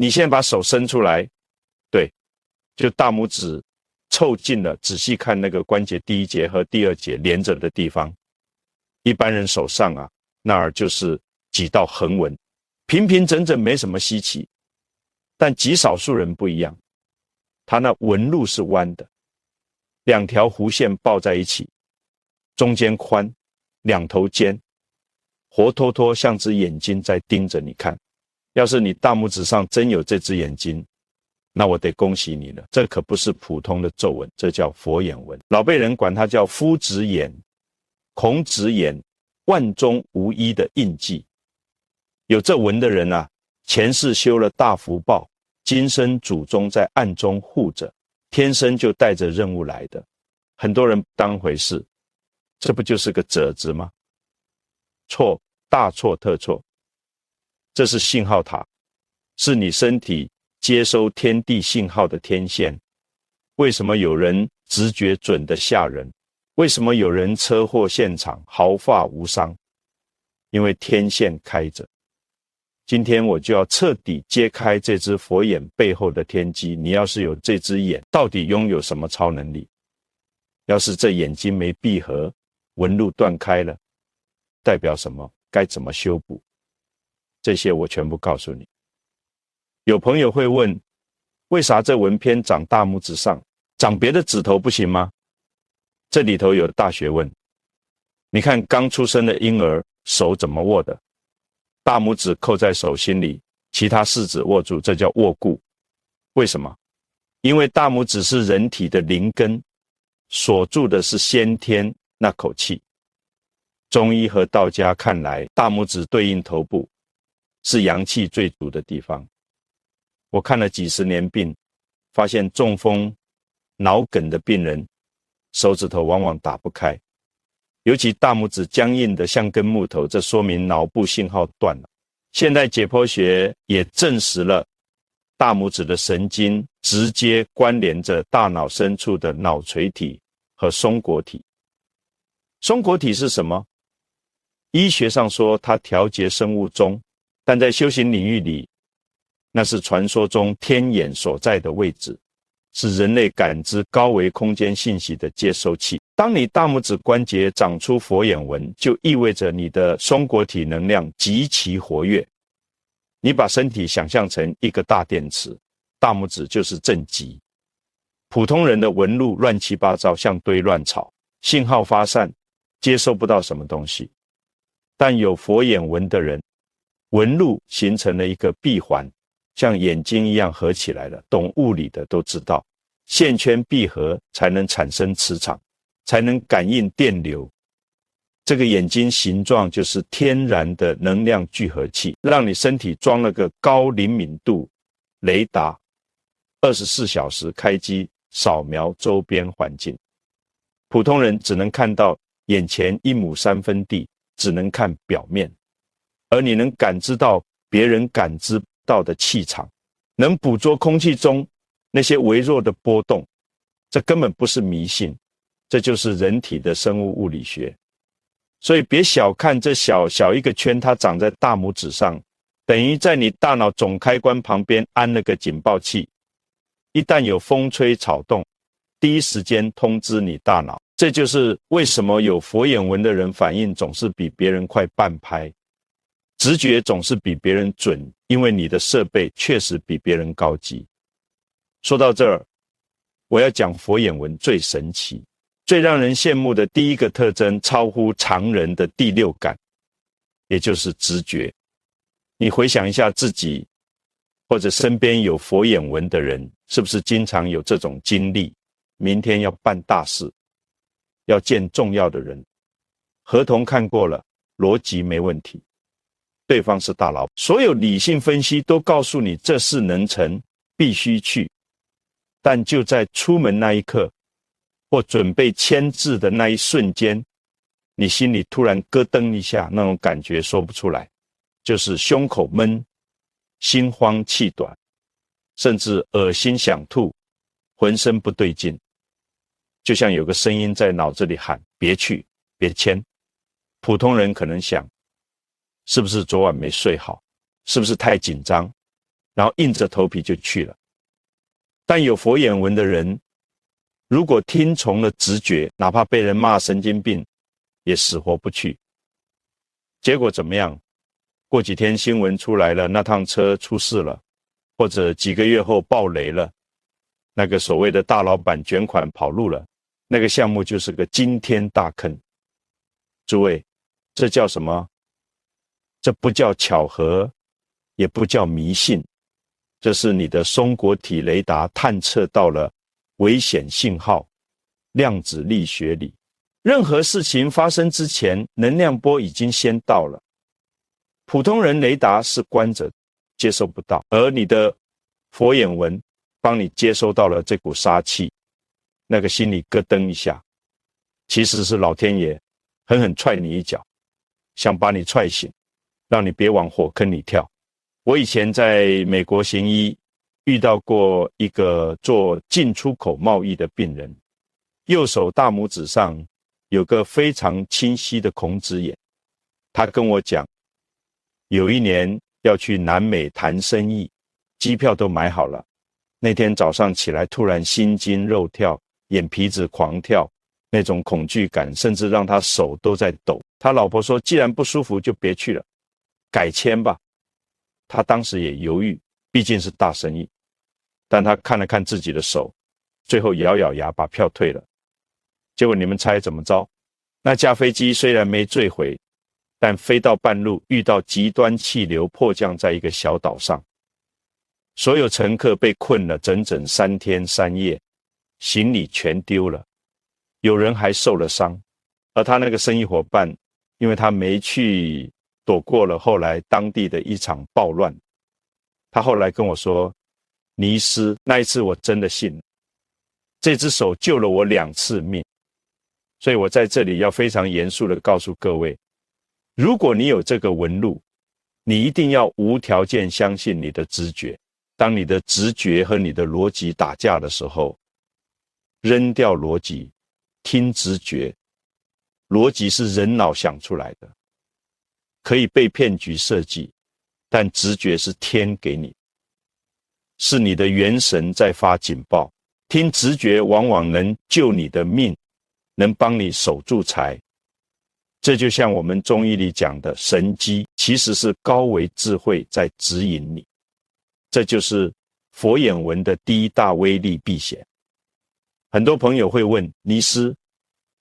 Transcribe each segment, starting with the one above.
你现在把手伸出来，对，就大拇指凑近了，仔细看那个关节第一节和第二节连着的地方，一般人手上啊那儿就是几道横纹，平平整整没什么稀奇。但极少数人不一样，他那纹路是弯的，两条弧线抱在一起，中间宽，两头尖，活脱脱像只眼睛在盯着你看。要是你大拇指上真有这只眼睛，那我得恭喜你了，这可不是普通的皱纹，这叫佛眼纹。老辈人管它叫夫子眼、孔子眼，万中无一的印记。有这纹的人啊，前世修了大福报，今生祖宗在暗中护着，天生就带着任务来的。很多人不当回事，这不就是个褶子吗？错，大错特错。这是信号塔，是你身体接收天地信号的天线。为什么有人直觉准得吓人？为什么有人车祸现场毫发无伤？因为天线开着。今天我就要彻底揭开这只佛眼背后的天机。你要是有这只眼，到底拥有什么超能力？要是这眼睛没闭合，纹路断开了，代表什么？该怎么修补？这些我全部告诉你。有朋友会问，为啥这纹偏长大拇指上，长别的指头不行吗？这里头有大学问。你看刚出生的婴儿手怎么握的？大拇指扣在手心里，其他四指握住，这叫握固。为什么？因为大拇指是人体的灵根，锁住的是先天那口气。中医和道家看来，大拇指对应头部，是阳气最足的地方。我看了几十年病，发现中风、脑梗的病人，手指头往往打不开，尤其大拇指僵硬的像根木头，这说明脑部信号断了。现代解剖学也证实了，大拇指的神经直接关联着大脑深处的脑垂体和松果体。松果体是什么？医学上说它调节生物钟，但在修行领域里，那是传说中天眼所在的位置，是人类感知高维空间信息的接收器。当你大拇指关节长出佛眼纹，就意味着你的松果体能量极其活跃。你把身体想象成一个大电池，大拇指就是正极。普通人的纹路乱七八糟，像堆乱草，信号发散，接收不到什么东西。但有佛眼纹的人，纹路形成了一个闭环，像眼睛一样合起来了。懂物理的都知道，线圈闭合才能产生磁场，才能感应电流。这个眼睛形状就是天然的能量聚合器，让你身体装了个高灵敏度雷达，24小时开机扫描周边环境。普通人只能看到眼前1亩3分地，只能看表面，而你能感知到别人感知到的气场，能捕捉空气中那些微弱的波动。这根本不是迷信，这就是人体的生物物理学。所以别小看这小小一个圈，它长在大拇指上，等于在你大脑总开关旁边安了个警报器，一旦有风吹草动，第一时间通知你大脑。这就是为什么有佛眼纹的人反应总是比别人快半拍，直觉总是比别人准，因为你的设备确实比别人高级。说到这儿，我要讲佛眼纹最神奇、最让人羡慕的第一个特征，超乎常人的第六感，也就是直觉。你回想一下自己，或者身边有佛眼纹的人，是不是经常有这种经历？明天要办大事，要见重要的人，合同看过了，逻辑没问题，对方是大佬，所有理性分析都告诉你这事能成，必须去。但就在出门那一刻，或准备签字的那一瞬间，你心里突然咯噔一下，那种感觉说不出来，就是胸口闷、心慌气短，甚至恶心想吐，浑身不对劲，就像有个声音在脑子里喊别去别签。普通人可能想，是不是昨晚没睡好，是不是太紧张，然后硬着头皮就去了。但有佛眼文的人，如果听从了直觉，哪怕被人骂神经病，也死活不去。结果怎么样？过几天新闻出来了，那趟车出事了，或者几个月后爆雷了，那个所谓的大老板卷款跑路了，那个项目就是个惊天大坑。诸位，这叫什么？这不叫巧合，也不叫迷信，这是你的松果体雷达探测到了危险信号。量子力学里，任何事情发生之前，能量波已经先到了。普通人雷达是关着，接收不到，而你的佛眼文帮你接收到了这股杀气，那个心里咯噔一下，其实是老天爷狠狠踹你一脚，想把你踹醒，让你别往火坑里跳。我以前在美国行医，遇到过一个做进出口贸易的病人，右手大拇指上有个非常清晰的孔子眼。他跟我讲，有一年要去南美谈生意，机票都买好了，那天早上起来突然心惊肉跳，眼皮子狂跳，那种恐惧感甚至让他手都在抖。他老婆说，既然不舒服就别去了，改签吧。他当时也犹豫，毕竟是大生意，但他看了看自己的手，最后咬咬牙把票退了。结果你们猜怎么着？那架飞机虽然没坠毁，但飞到半路遇到极端气流，迫降在一个小岛上，所有乘客被困了整整3天3夜，行李全丢了，有人还受了伤。而他那个生意伙伴，因为他没去，躲过了后来当地的一场暴乱。他后来跟我说，尼斯，那一次我真的信了，这只手救了我2次命。所以我在这里要非常严肃地告诉各位，如果你有这个纹路，你一定要无条件相信你的直觉。当你的直觉和你的逻辑打架的时候，扔掉逻辑，听直觉。逻辑是人脑想出来的，可以被骗局设计，但直觉是天给你，是你的元神在发警报。听直觉往往能救你的命，能帮你守住财。这就像我们中医里讲的神机，其实是高维智慧在指引你。这就是佛眼文的第一大威力避险。很多朋友会问，尼斯，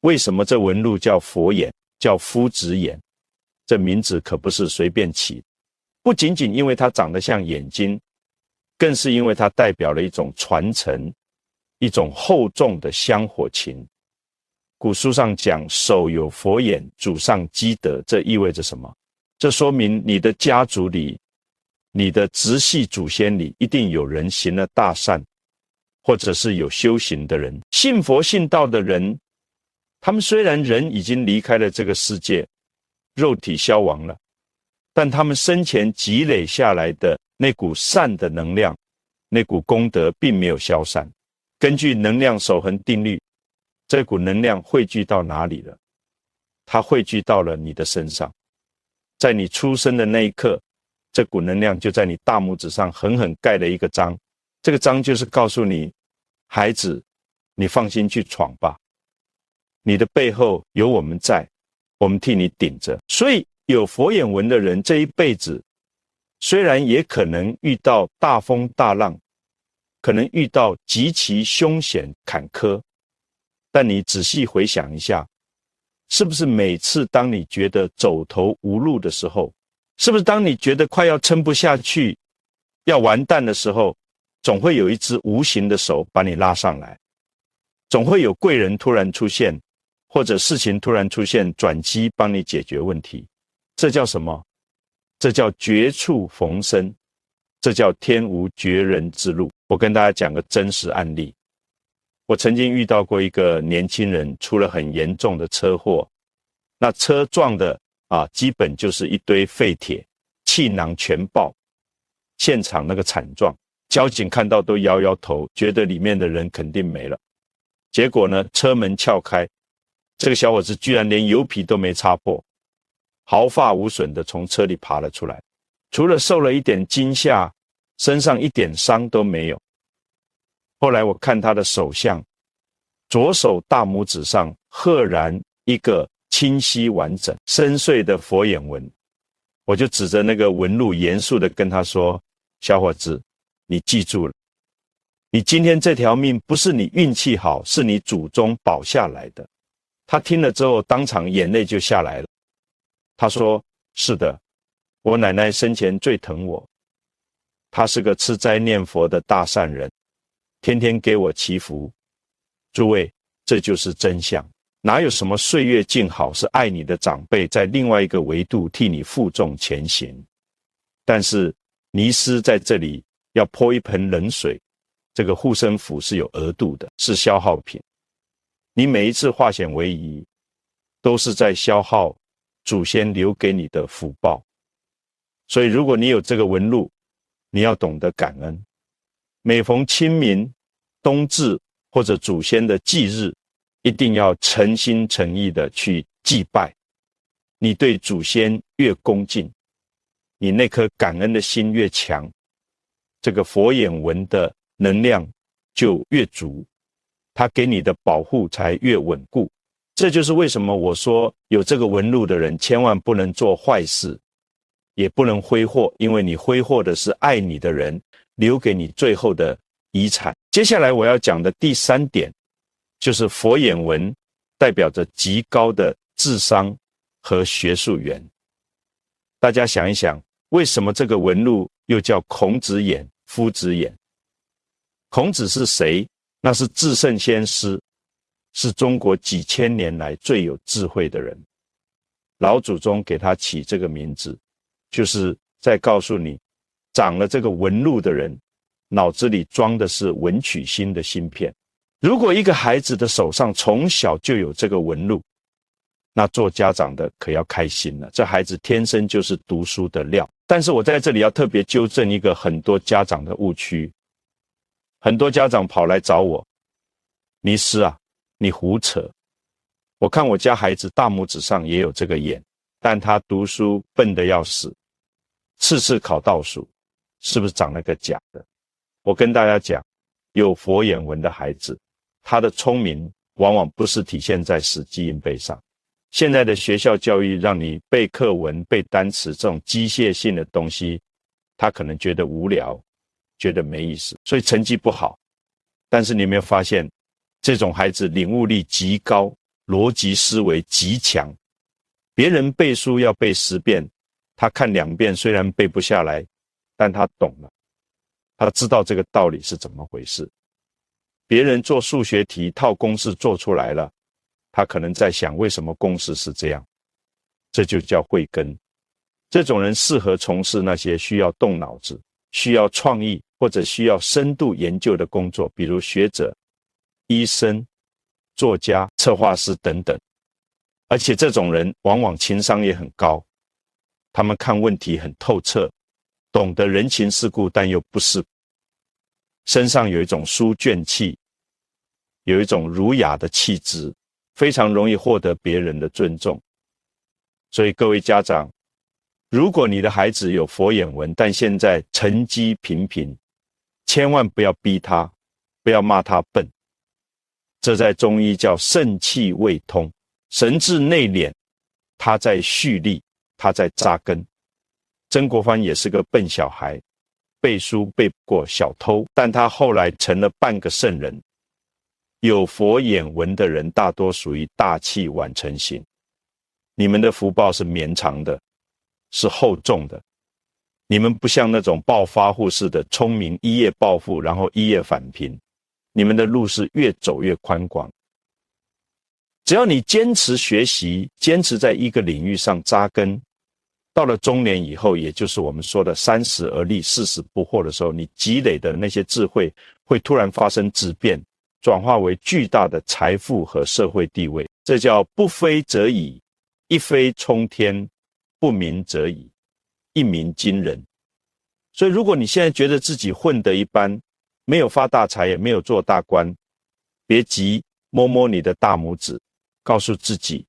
为什么这纹路叫佛眼，叫夫子眼？这名字可不是随便起，不仅仅因为它长得像眼睛，更是因为它代表了一种传承，一种厚重的香火情。古书上讲，手有佛眼，祖上积德，这意味着什么？这说明你的家族里，你的直系祖先里一定有人行了大善，或者是有修行的人。信佛信道的人，他们虽然人已经离开了这个世界，肉体消亡了，但他们生前积累下来的那股善的能量，那股功德并没有消散。根据能量守恒定律，这股能量汇聚到哪里了？它汇聚到了你的身上。在你出生的那一刻，这股能量就在你大拇指上狠狠盖了一个章。这个章就是告诉你，孩子，你放心去闯吧，你的背后有我们在，我们替你顶着。所以有佛眼纹的人，这一辈子虽然也可能遇到大风大浪，可能遇到极其凶险坎坷，但你仔细回想一下，是不是每次当你觉得走投无路的时候，是不是当你觉得快要撑不下去，要完蛋的时候，总会有一只无形的手把你拉上来，总会有贵人突然出现，或者事情突然出现，转机帮你解决问题。这叫什么？这叫绝处逢生，这叫天无绝人之路。我跟大家讲个真实案例。我曾经遇到过一个年轻人出了很严重的车祸，那车撞的基本就是一堆废铁，气囊全爆，现场那个惨状，交警看到都摇摇头，觉得里面的人肯定没了。结果呢，车门撬开，这个小伙子居然连油皮都没擦破，毫发无损的从车里爬了出来。除了受了一点惊吓，身上一点伤都没有。后来我看他的手相，左手大拇指上赫然一个清晰完整深邃的佛眼纹，我就指着那个纹路严肃地跟他说，小伙子，你记住了，你今天这条命不是你运气好，是你祖宗保下来的。他听了之后当场眼泪就下来了。他说，是的，我奶奶生前最疼我，她是个吃斋念佛的大善人，天天给我祈福。诸位，这就是真相。哪有什么岁月静好是爱你的长辈在另外一个维度替你负重前行。但是尼斯在这里要泼一盆冷水，这个护身符是有额度的，是消耗品。你每一次化险为夷，都是在消耗祖先留给你的福报。所以如果你有这个纹路，你要懂得感恩。每逢清明、冬至或者祖先的忌日，一定要诚心诚意的去祭拜。你对祖先越恭敬，你那颗感恩的心越强，这个佛眼纹的能量就越足，它给你的保护才越稳固。这就是为什么我说有这个纹路的人千万不能做坏事，也不能挥霍，因为你挥霍的是爱你的人留给你最后的遗产。接下来我要讲的第3点，就是佛眼纹代表着极高的智商和学术缘。大家想一想，为什么这个纹路又叫孔子眼、夫子眼？孔子是谁？那是至圣先师，是中国几千年来最有智慧的人。老祖宗给他起这个名字，就是在告诉你，长了这个纹路的人，脑子里装的是文曲星的芯片。如果一个孩子的手上从小就有这个纹路，那做家长的可要开心了，这孩子天生就是读书的料。但是我在这里要特别纠正一个很多家长的误区。很多家长跑来找我，尼斯啊，你胡扯，我看我家孩子大拇指上也有这个眼，但他读书笨得要死，次次考倒数，是不是长了个假的？我跟大家讲，有佛眼纹的孩子，他的聪明往往不是体现在死记硬背上。现在的学校教育让你背课文、背单词这种机械性的东西，他可能觉得无聊，觉得没意思，所以成绩不好。但是你有没有发现，这种孩子领悟力极高，逻辑思维极强。别人背书要背10遍，他看2遍，虽然背不下来，但他懂了，他知道这个道理是怎么回事。别人做数学题套公式做出来了，他可能在想为什么公式是这样，这就叫慧根。这种人适合从事那些需要动脑子、需要创意或者需要深度研究的工作，比如学者、医生、作家、策划师等等。而且这种人往往情商也很高，他们看问题很透彻，懂得人情世故，但又不是，身上有一种书卷气，有一种儒雅的气质，非常容易获得别人的尊重。所以各位家长，如果你的孩子有佛眼纹，但现在成绩平平，千万不要逼他，不要骂他笨。这在中医叫肾气未通，神志内敛，他在蓄力，他在扎根。曾国藩也是个笨小孩，背书背不过小偷，但他后来成了半个圣人。有佛眼纹的人大多属于大器晚成型，你们的福报是绵长的，是厚重的。你们不像那种暴发户似的聪明，一夜暴富，然后一夜返贫。你们的路是越走越宽广。只要你坚持学习，坚持在一个领域上扎根，到了中年以后，也就是我们说的30而立40不惑的时候，你积累的那些智慧会突然发生质变，转化为巨大的财富和社会地位。这叫不飞则已，一飞冲天，不鸣则已，一鸣惊人。所以如果你现在觉得自己混得一般，没有发大财，也没有做大官，别急，摸摸你的大拇指，告诉自己，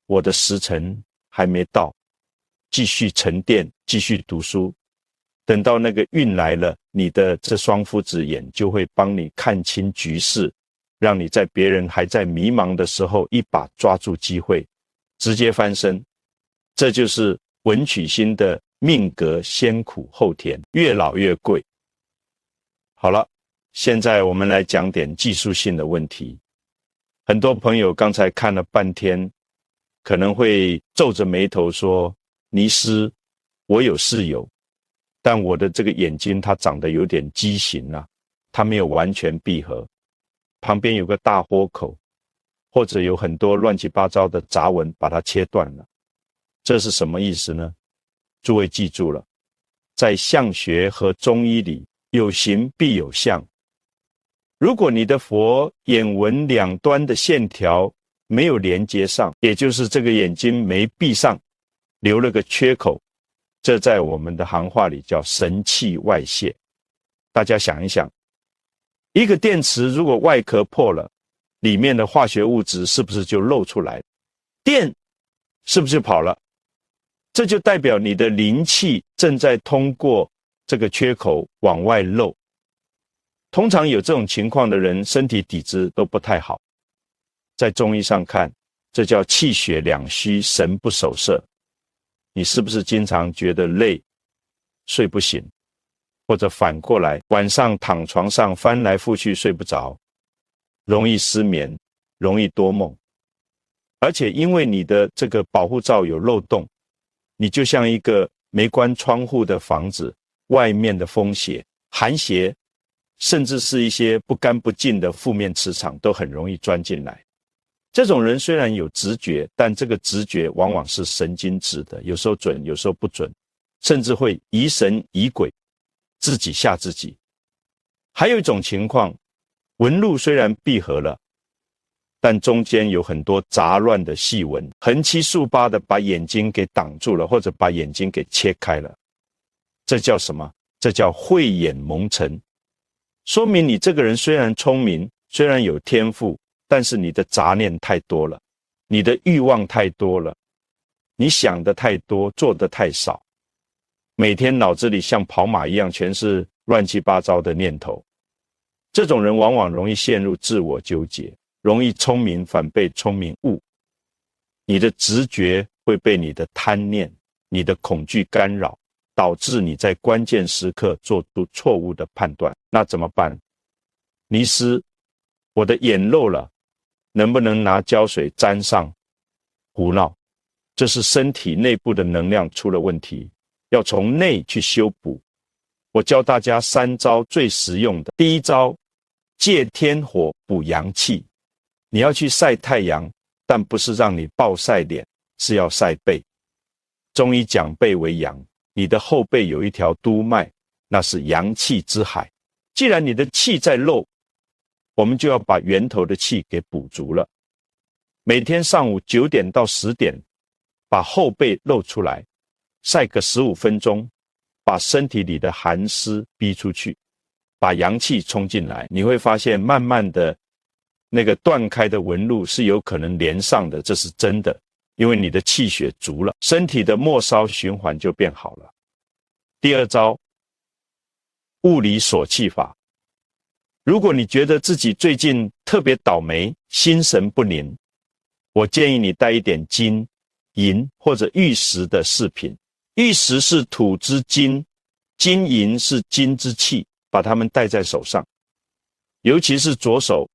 我的时辰还没到，继续沉淀，继续读书，等到那个运来了，你的这双夫子眼就会帮你看清局势，让你在别人还在迷茫的时候，一把抓住机会，直接翻身。这就是文曲星的命格先苦后甜，越老越贵。好了，现在我们来讲点技术性的问题。很多朋友刚才看了半天，可能会皱着眉头说，尼师，我有室友，但我的这个眼睛它长得有点畸形啊，它没有完全闭合，旁边有个大豁口，或者有很多乱七八糟的杂纹把它切断了。这是什么意思呢？诸位记住了，在相学和中医里，有形必有相。如果你的佛眼纹两端的线条没有连接上，也就是这个眼睛没闭上，留了个缺口，这在我们的行话里叫神气外泄。大家想一想，一个电池如果外壳破了，里面的化学物质是不是就漏出来？电是不是就跑了？这就代表你的灵气正在通过这个缺口往外漏。通常有这种情况的人，身体底子都不太好。在中医上看，这叫气血两虚，神不守舍。你是不是经常觉得累，睡不醒？或者反过来，晚上躺床上翻来覆去睡不着，容易失眠，容易多梦。而且因为你的这个保护罩有漏洞，你就像一个没关窗户的房子，外面的风邪、寒邪，甚至是一些不干不净的负面磁场都很容易钻进来。这种人虽然有直觉，但这个直觉往往是神经质的，有时候准，有时候不准，甚至会疑神疑鬼，自己吓自己。还有一种情况，纹路虽然闭合了，但中间有很多杂乱的细纹，横七竖八的把眼睛给挡住了，或者把眼睛给切开了。这叫什么？这叫慧眼蒙尘。说明你这个人虽然聪明，虽然有天赋，但是你的杂念太多了，你的欲望太多了，你想的太多，做的太少，每天脑子里像跑马一样全是乱七八糟的念头。这种人往往容易陷入自我纠结，容易聪明反被聪明误。你的直觉会被你的贪念、你的恐惧干扰，导致你在关键时刻做出错误的判断。那怎么办？尼师，我的眼漏了，能不能拿胶水沾上？胡闹，这是身体内部的能量出了问题，要从内去修补。我教大家3招最实用的。第一招，借天火补阳气。你要去晒太阳，但不是让你暴晒脸，是要晒背。中医讲背为阳，你的后背有一条督脉，那是阳气之海。既然你的气在漏，我们就要把源头的气给补足了。每天上午9点到10点，把后背露出来，晒个15分钟，把身体里的寒湿逼出去，把阳气冲进来，你会发现慢慢的那个断开的纹路是有可能连上的，这是真的，因为你的气血足了，身体的末梢循环就变好了。第二招，物理锁气法。如果你觉得自己最近特别倒霉，心神不宁，我建议你带一点金、银或者玉石的饰品。玉石是土之金，金银是金之气，把它们戴在手上，尤其是左手，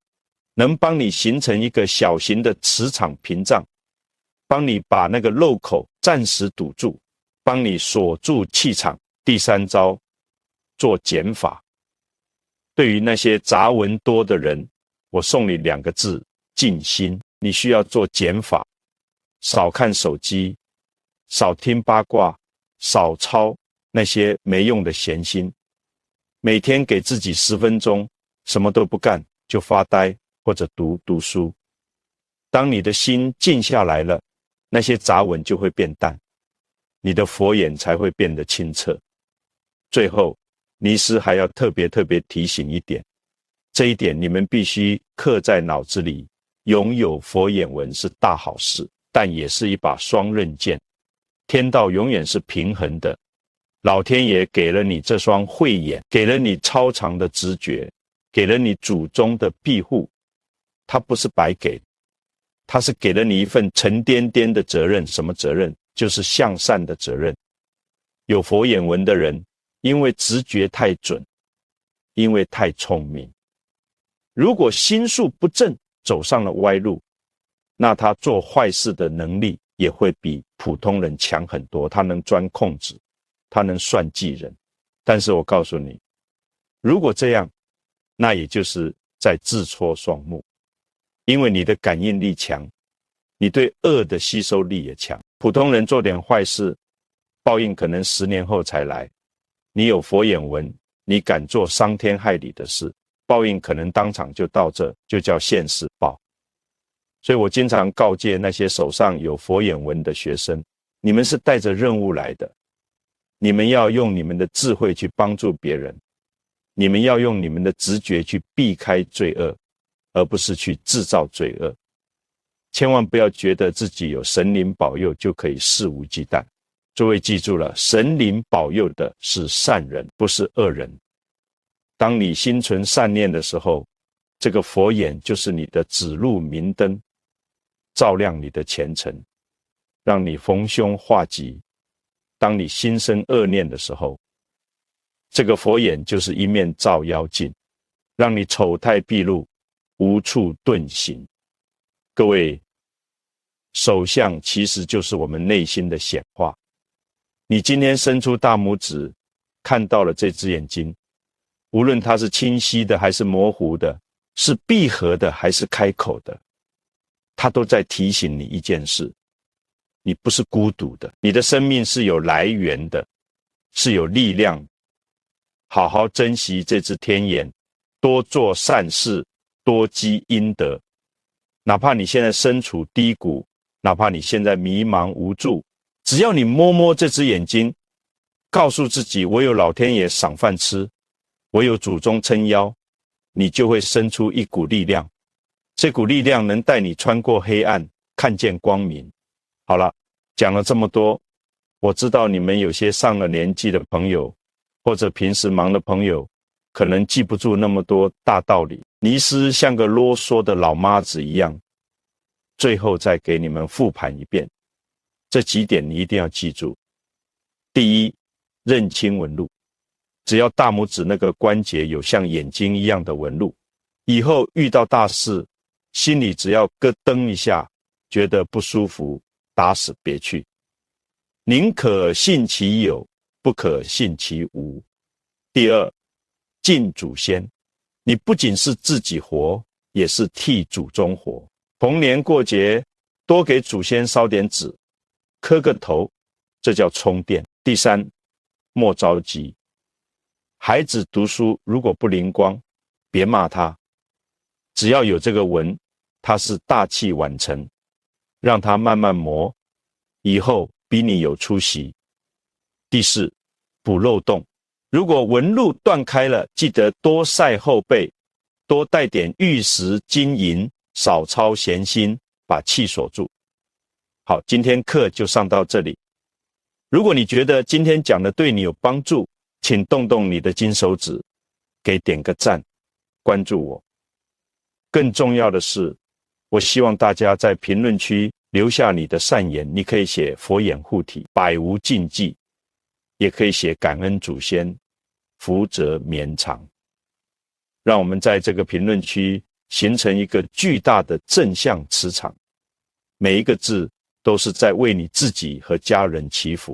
能帮你形成一个小型的磁场屏障，帮你把那个漏口暂时堵住，帮你锁住气场。第3招，做减法。对于那些杂文多的人，我送你2个字：静心。你需要做减法，少看手机，少听八卦，少操那些没用的闲心。每天给自己10分钟，什么都不干，就发呆或者读书。当你的心静下来了，那些杂文就会变淡，你的佛眼才会变得清澈。最后，尼师还要特别提醒一点，这一点你们必须刻在脑子里，拥有佛眼纹是大好事，但也是一把双刃剑。天道永远是平衡的，老天爷给了你这双慧眼，给了你超常的直觉，给了你祖宗的庇护，他不是白给，他是给了你一份沉甸甸的责任。什么责任？就是向善的责任。有佛眼文的人，因为直觉太准，因为太聪明，如果心术不正，走上了歪路，那他做坏事的能力也会比普通人强很多。他能钻空子，他能算计人。但是我告诉你，如果这样，那也就是在自戳双目，因为你的感应力强，你对恶的吸收力也强。普通人做点坏事，报应可能10年后才来。你有佛眼文，你敢做伤天害理的事，报应可能当场就到这，就叫现世报。所以我经常告诫那些手上有佛眼文的学生，你们是带着任务来的，你们要用你们的智慧去帮助别人，你们要用你们的直觉去避开罪恶，而不是去制造罪恶。千万不要觉得自己有神灵保佑就可以肆无忌惮。诸位记住了，神灵保佑的是善人，不是恶人。当你心存善念的时候，这个佛眼就是你的指路明灯，照亮你的前程，让你逢凶化吉。当你心生恶念的时候，这个佛眼就是一面照妖镜，让你丑态毕露，无处遁形。各位，手相其实就是我们内心的显化。你今天伸出大拇指，看到了这只眼睛，无论它是清晰的还是模糊的，是闭合的还是开口的，它都在提醒你一件事：你不是孤独的，你的生命是有来源的，是有力量。好好珍惜这只天眼，多做善事，多积阴德。哪怕你现在身处低谷，哪怕你现在迷茫无助，只要你摸摸这只眼睛，告诉自己我有老天爷赏饭吃，我有祖宗撑腰，你就会生出一股力量。这股力量能带你穿过黑暗，看见光明。好了，讲了这么多，我知道你们有些上了年纪的朋友，或者平时忙的朋友，可能记不住那么多大道理，尼斯像个啰嗦的老妈子一样。最后再给你们复盘一遍，这几点你一定要记住。第一，认清纹路，只要大拇指那个关节有像眼睛一样的纹路，以后遇到大事，心里只要咯噔一下，觉得不舒服，打死别去。宁可信其有，不可信其无。第二，敬祖先，你不仅是自己活，也是替祖宗活。逢年过节，多给祖先烧点纸，磕个头，这叫充电。第三，莫着急。孩子读书如果不灵光，别骂他，只要有这个文，他是大器晚成，让他慢慢磨，以后比你有出息。第四，补漏洞。如果纹路断开了，记得多晒后背，多带点玉石金银，少操闲心，把气锁住。好，今天课就上到这里。如果你觉得今天讲的对你有帮助，请动动你的金手指，给点个赞，关注我。更重要的是，我希望大家在评论区留下你的善言，你可以写佛眼护体，百无禁忌，也可以写感恩祖先，福泽绵长。让我们在这个评论区形成一个巨大的正向磁场，每一个字都是在为你自己和家人祈福。